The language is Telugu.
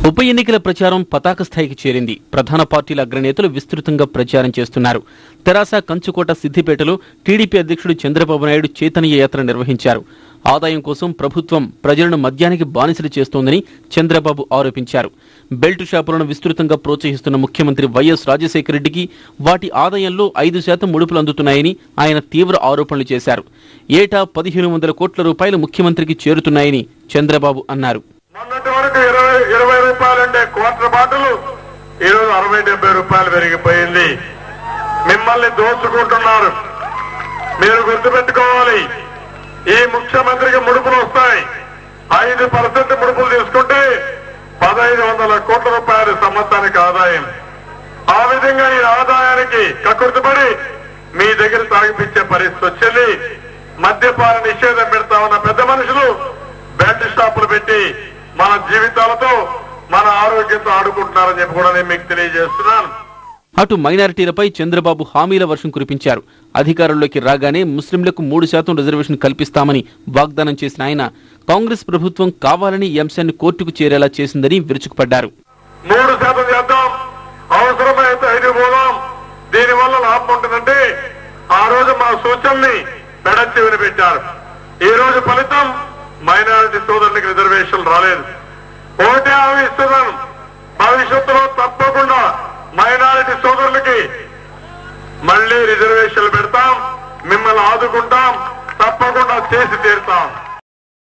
ఉప ఎన్నికల ప్రచారం పతాక స్థాయికి చేరింది. ప్రధాన పార్టీల అగ్రనేతలు విస్తృతంగా ప్రచారం చేస్తున్నారు. తెరాస కంచుకోట సిద్దిపేటలో టీడీపీ అధ్యక్షుడు చంద్రబాబు నాయుడు చైతన్య యాత్ర నిర్వహించారు. ఆదాయం కోసం ప్రభుత్వం ప్రజలను మద్యానికి బానిసలు చేస్తోందని చంద్రబాబు ఆరోపించారు. బెల్ట్ షాపులను విస్తృతంగా ప్రోత్సహిస్తున్న ముఖ్యమంత్రి వైఎస్ రాజశేఖర రెడ్డికి వాటి ఆదాయంలో 5% ముడుపులు అందుతున్నాయని ఆయన తీవ్ర ఆరోపణలు చేశారు. ఏటా 1500 కోట్ల రూపాయలు ముఖ్యమంత్రికి చేరుతున్నాయని చంద్రబాబు అన్నారు. మొన్నటి వరకు 20 రూపాయలుండే క్వార్టర్ బాటిల్ ఈరోజు 60-70 రూపాయలు పెరిగిపోయింది. మిమ్మల్ని దోచుకుంటున్నారు. మీరు గుర్తుపెట్టుకోవాలి, ఈ ముఖ్యమంత్రికి ముడుపులు వస్తాయి. 5% ముడుపులు తీసుకుంటే 1500 కోట్ల రూపాయలు సంవత్సరానికి ఆదాయం. ఆ విధంగా ఈ ఆదాయానికి కక్కుర్తిపడి మీ దగ్గర తాగిపించే పరిస్థితి వచ్చింది. మద్యపాన నిషేధం పెడతా ఉన్న పెద్ద మనుషులు బెల్ట్ షాపులు పెట్టి మన జీవితాలతో మన ఆరోగ్యంతో ఆడుకుంటున్నారని చెప్పి కూడా నేను మీకు తెలియజేస్తున్నాను. అటు మైనారిటీలపై చంద్రబాబు హామీల వర్షం కురిపించారు. అధికారంలోకి రాగానే ముస్లింలకు 3% రిజర్వేషన్ కల్పిస్తామని వాగ్దానం చేసిన ఆయన కాంగ్రెస్ ప్రభుత్వం కావాలని ఈ అంశాన్ని కోర్టుకు చేరేలా చేసిందని విరుచుకుపడ్డారు. 3% చేద్దాం, అవసరమైతే 5 పోదాం, దీనివల్ల లాభం ఉంటుందంటే ఆ రోజు మా సూచనని పెడచ్చి వినిపించారు. ఈ రోజు ఫలితం మైనారిటీ సోదరులకు రిజర్వేషన్ రాలేదు. ఒకటే హామీ ఇస్తున్నాను, భవిష్యత్తులో తప్పకుండా మైనారిటీ సోదరులకి మళ్లీ రిజర్వేషన్లు పెడతాం, మిమ్మల్ని ఆదుకుంటాం, తప్పకుండా చేసి తీరుతాం.